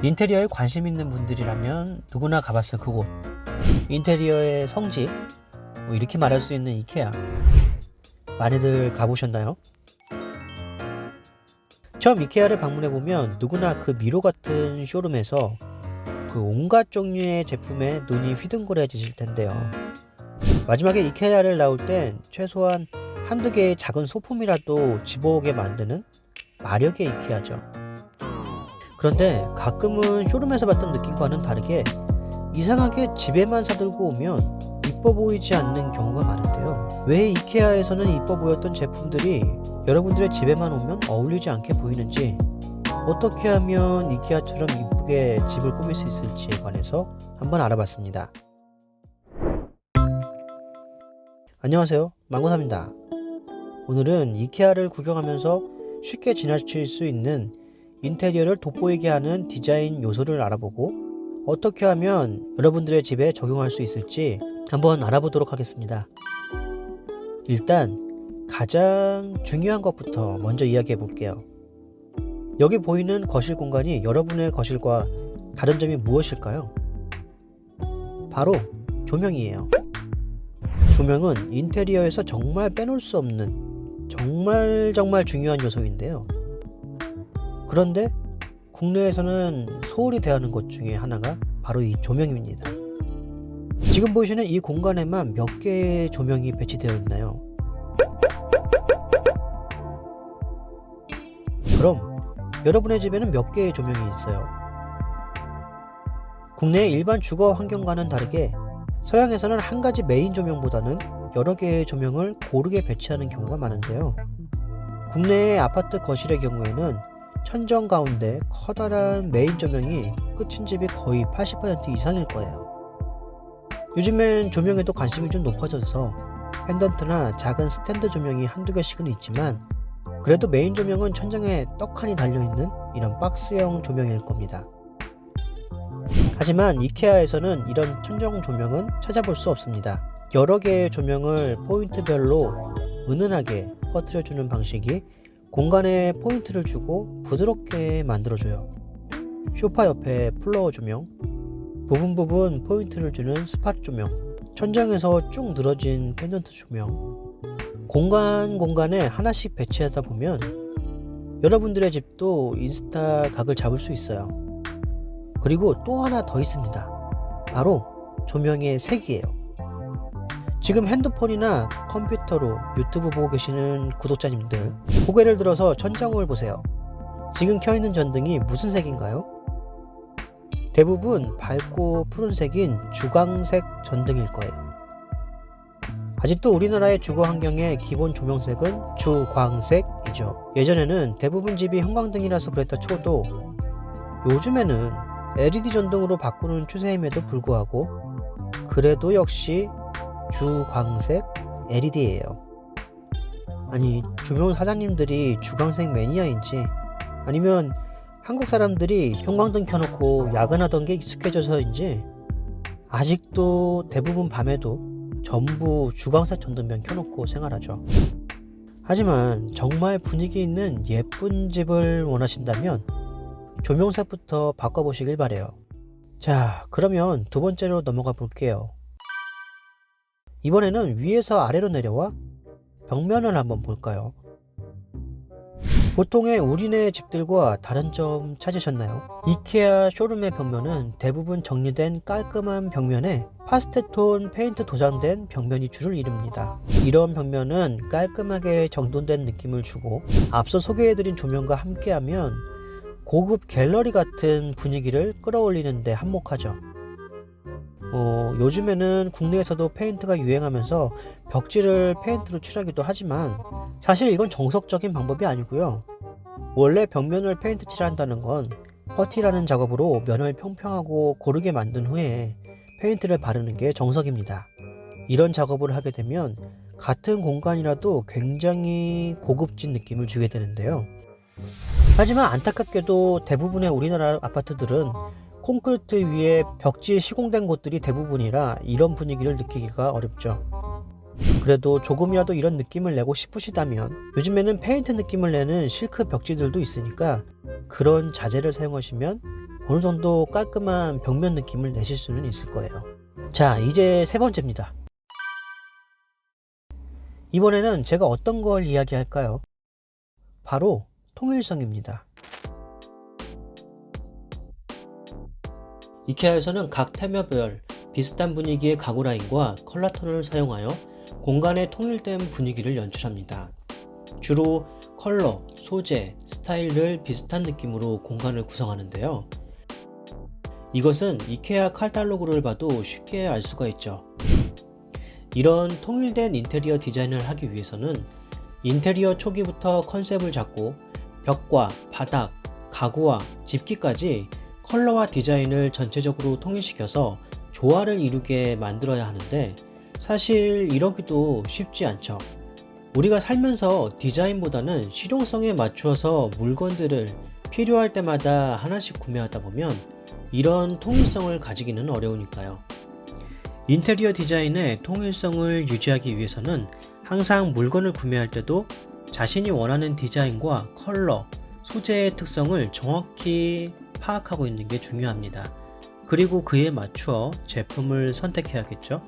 인테리어에 관심 있는 분들이라면 누구나 가봤을 그곳, 인테리어의 성지, 이렇게 말할 수 있는 이케아. 많이들 가보셨나요? 처음 이케아를 방문해보면 누구나 그 미로 같은 쇼룸에서 그 온갖 종류의 제품에 눈이 휘둥그레지실 텐데요. 마지막에 이케아를 나올 땐 최소한 한두 개의 작은 소품이라도 집어오게 만드는 마력의 이케아죠. 그런데 가끔은 쇼룸에서 봤던 느낌과는 다르게 이상하게 집에만 사들고 오면 이뻐 보이지 않는 경우가 많은데요. 왜 이케아에서는 이뻐 보였던 제품들이 여러분들의 집에만 오면 어울리지 않게 보이는지, 어떻게 하면 이케아처럼 이쁘게 집을 꾸밀 수 있을지에 관해서 한번 알아봤습니다. 안녕하세요, 망고삼입니다. 오늘은 이케아를 구경하면서 쉽게 지나칠 수 있는 인테리어를 돋보이게 하는 디자인 요소를 알아보고 어떻게 하면 여러분들의 집에 적용할 수 있을지 한번 알아보도록 하겠습니다. 일단 가장 중요한 것부터 먼저 이야기해 볼게요. 여기 보이는 거실 공간이 여러분의 거실과 다른 점이 무엇일까요? 바로 조명이에요. 조명은 인테리어에서 정말 빼놓을 수 없는 정말 중요한 요소인데요. 그런데 국내에서는 소홀히 대하는 것 중에 하나가 바로 이 조명입니다. 지금 보시는 이 공간에만 몇 개의 조명이 배치되어 있나요? 그럼 여러분의 집에는 몇 개의 조명이 있어요? 국내의 일반 주거 환경과는 다르게 서양에서는 한 가지 메인 조명보다는 여러 개의 조명을 고르게 배치하는 경우가 많은데요. 국내의 아파트 거실의 경우에는 천정 가운데 커다란 메인 조명이 끝인 집이 거의 80% 이상일 거예요. 요즘엔 조명에도 관심이 좀 높아져서 펜던트나 작은 스탠드 조명이 한두 개씩은 있지만, 그래도 메인 조명은 천장에 떡하니 달려있는 이런 박스형 조명일 겁니다. 하지만 이케아에서는 이런 천정 조명은 찾아볼 수 없습니다. 여러 개의 조명을 포인트별로 은은하게 퍼뜨려주는 방식이 공간에 포인트를 주고 부드럽게 만들어줘요. 소파 옆에 플로어 조명, 부분 포인트를 주는 스팟 조명, 천장에서 쭉 늘어진 펜던트 조명, 공간에 하나씩 배치하다 보면 여러분들의 집도 인스타 각을 잡을 수 있어요. 그리고 또 하나 더 있습니다. 바로 조명의 색이에요. 지금 핸드폰이나 컴퓨터로 유튜브 보고 계시는 구독자님들, 고개를 들어서 천장을 보세요. 지금 켜있는 전등이 무슨 색인가요? 대부분 밝고 푸른색인 주광색 전등일 거예요. 아직도 우리나라의 주거 환경의 기본 조명색은 주광색이죠. 예전에는 대부분 집이 형광등이라서 그랬다 쳐도 요즘에는 LED 전등으로 바꾸는 추세임에도 불구하고 그래도 역시 주광색 LED예요. 아니, 조명 사장님들이 주광색 매니아인지 아니면 한국 사람들이 형광등 켜놓고 야근하던 게 익숙해져서인지 아직도 대부분 밤에도 전부 주광색 전등만 켜놓고 생활하죠. 하지만 정말 분위기 있는 예쁜 집을 원하신다면 조명색부터 바꿔보시길 바래요. 자, 그러면 두 번째로 넘어가 볼게요. 이번에는 위에서 아래로 내려와 벽면을 한번 볼까요? 보통의 우리네 집들과 다른 점 찾으셨나요? 이케아 쇼룸의 벽면은 대부분 정리된 깔끔한 벽면에 파스텔톤 페인트 도장된 벽면이 주를 이룹니다. 이런 벽면은 깔끔하게 정돈된 느낌을 주고 앞서 소개해드린 조명과 함께하면 고급 갤러리 같은 분위기를 끌어올리는 데 한몫하죠. 요즘에는 국내에서도 페인트가 유행하면서 벽지를 페인트로 칠하기도 하지만 사실 이건 정석적인 방법이 아니고요. 원래 벽면을 페인트 칠한다는 건 퍼티라는 작업으로 면을 평평하고 고르게 만든 후에 페인트를 바르는 게 정석입니다. 이런 작업을 하게 되면 같은 공간이라도 굉장히 고급진 느낌을 주게 되는데요. 하지만 안타깝게도 대부분의 우리나라 아파트들은 콘크리트 위에 벽지 시공된 곳들이 대부분이라 이런 분위기를 느끼기가 어렵죠. 그래도 조금이라도 이런 느낌을 내고 싶으시다면 요즘에는 페인트 느낌을 내는 실크 벽지들도 있으니까 그런 자재를 사용하시면 어느 정도 깔끔한 벽면 느낌을 내실 수는 있을 거예요. 자, 이제 세 번째입니다. 이번에는 제가 어떤 걸 이야기할까요? 바로 통일성입니다. 이케아에서는 각 테마별 비슷한 분위기의 가구 라인과 컬러톤을 사용하여 공간의 통일된 분위기를 연출합니다. 주로 컬러, 소재, 스타일을 비슷한 느낌으로 공간을 구성하는데요. 이것은 이케아 카탈로그를 봐도 쉽게 알 수가 있죠. 이런 통일된 인테리어 디자인을 하기 위해서는 인테리어 초기부터 컨셉을 잡고 벽과 바닥, 가구와 집기까지 컬러와 디자인을 전체적으로 통일시켜서 조화를 이루게 만들어야 하는데 사실 이러기도 쉽지 않죠. 우리가 살면서 디자인보다는 실용성에 맞추어서 물건들을 필요할 때마다 하나씩 구매하다 보면 이런 통일성을 가지기는 어려우니까요. 인테리어 디자인의 통일성을 유지하기 위해서는 항상 물건을 구매할 때도 자신이 원하는 디자인과 컬러, 소재의 특성을 정확히 파악하고 있는 게 중요합니다. 그리고 그에 맞추어 제품을 선택해야겠죠.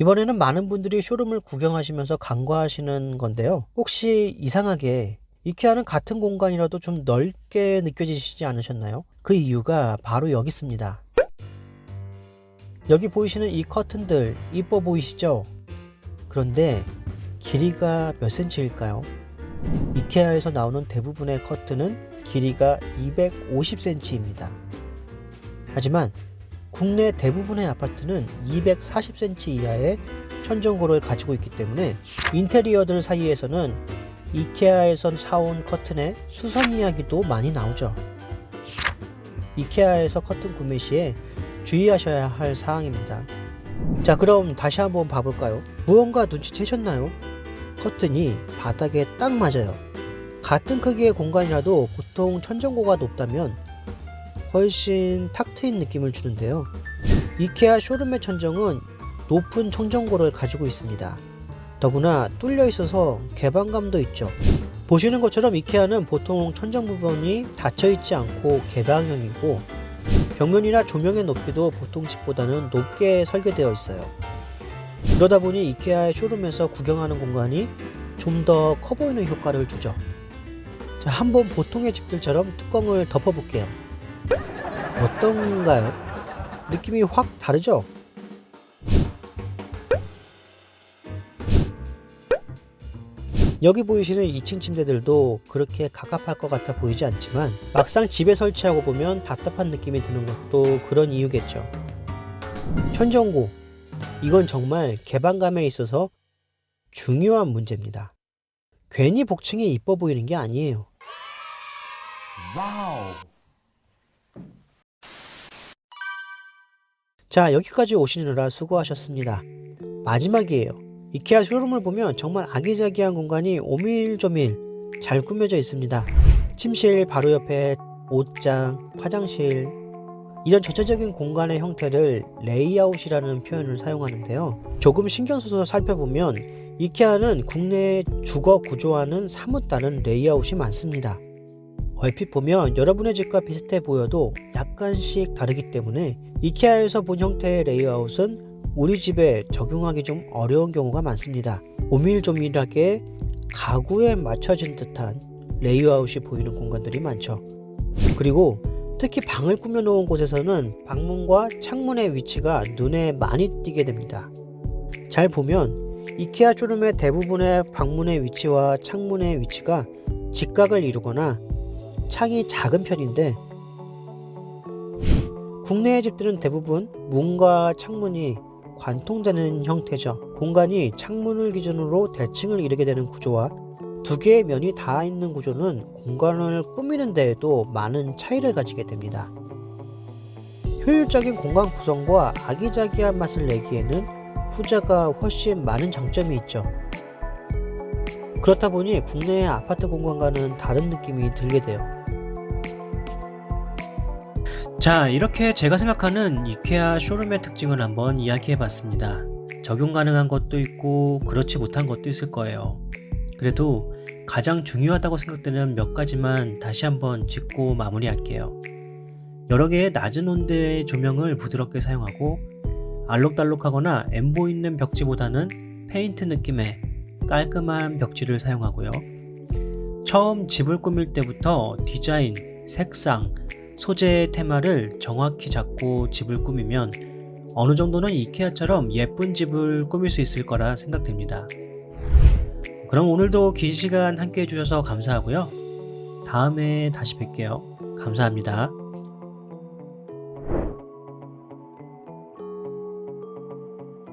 이번에는 많은 분들이 쇼룸을 구경하시면서 간과하시는 건데요. 혹시 이상하게 이케아는 같은 공간이라도 좀 넓게 느껴지시지 않으셨나요? 그 이유가 바로 여기 있습니다. 여기 보이시는 이 커튼들 이뻐 보이시죠? 그런데 길이가 몇 cm일까요? 이케아에서 나오는 대부분의 커튼은 길이가 250cm입니다. 하지만 국내 대부분의 아파트는 240cm 이하의 천정고를 가지고 있기 때문에 인테리어들 사이에서는 이케아에서 사온 커튼의 수선 이야기도 많이 나오죠. 이케아에서 커튼 구매 시에 주의하셔야 할 사항입니다. 자, 그럼 다시 한번 봐볼까요? 무언가 눈치채셨나요? 커튼이 바닥에 딱 맞아요. 같은 크기의 공간이라도 보통 천정고가 높다면 훨씬 탁 트인 느낌을 주는데요. 이케아 쇼룸의 천정은 높은 천정고를 가지고 있습니다. 더구나 뚫려 있어서 개방감도 있죠. 보시는 것처럼 이케아는 보통 천정 부분이 닫혀 있지 않고 개방형이고 벽면이나 조명의 높이도 보통 집보다는 높게 설계되어 있어요. 그러다 보니 이케아의 쇼룸에서 구경하는 공간이 좀 더 커 보이는 효과를 주죠. 자, 한번 보통의 집들처럼 뚜껑을 덮어볼게요. 어떤가요? 느낌이 확 다르죠? 여기 보이시는 2층 침대들도 그렇게 갑갑할 것 같아 보이지 않지만 막상 집에 설치하고 보면 답답한 느낌이 드는 것도 그런 이유겠죠. 천정고, 이건 정말 개방감에 있어서 중요한 문제입니다. 괜히 복층이 이뻐 보이는 게 아니에요. 와우. 자, 여기까지 오시느라 수고하셨습니다. 마지막이에요. 이케아 쇼룸을 보면 정말 아기자기한 공간이 오밀조밀 잘 꾸며져 있습니다. 침실 바로 옆에 옷장, 화장실, 이런 전체적인 공간의 형태를 레이아웃이라는 표현을 사용하는데요. 조금 신경 써서 살펴보면 이케아는 국내의 주거 구조와는 사뭇 다른 레이아웃이 많습니다. 얼핏 보면 여러분의 집과 비슷해 보여도 약간씩 다르기 때문에 이케아에서 본 형태의 레이아웃은 우리 집에 적용하기 좀 어려운 경우가 많습니다. 오밀조밀하게 가구에 맞춰진 듯한 레이아웃이 보이는 공간들이 많죠. 그리고 특히 방을 꾸며놓은 곳에서는 방문과 창문의 위치가 눈에 많이 띄게 됩니다. 잘 보면 이케아 쇼룸의 대부분의 방문의 위치와 창문의 위치가 직각을 이루거나 창이 작은 편인데 국내의 집들은 대부분 문과 창문이 관통되는 형태죠. 공간이 창문을 기준으로 대칭을 이루게 되는 구조와 두 개의 면이 닿아 있는 구조는 공간을 꾸미는 데에도 많은 차이를 가지게 됩니다. 효율적인 공간 구성과 아기자기한 맛을 내기에는 후자가 훨씬 많은 장점이 있죠. 그렇다 보니 국내의 아파트 공간과는 다른 느낌이 들게 돼요. 자, 이렇게 제가 생각하는 이케아 쇼룸의 특징을 한번 이야기해봤습니다. 적용 가능한 것도 있고 그렇지 못한 것도 있을 거예요. 그래도 가장 중요하다고 생각되는 몇 가지만 다시 한번 짚고 마무리할게요. 여러 개의 낮은 온도의 조명을 부드럽게 사용하고 알록달록하거나 엠보 있는 벽지보다는 페인트 느낌의 깔끔한 벽지를 사용하고요. 처음 집을 꾸밀 때부터 디자인, 색상, 소재의 테마를 정확히 잡고 집을 꾸미면 어느 정도는 이케아처럼 예쁜 집을 꾸밀 수 있을 거라 생각됩니다. 그럼 오늘도 긴 시간 함께 해주셔서 감사하고요. 다음에 다시 뵐게요. 감사합니다.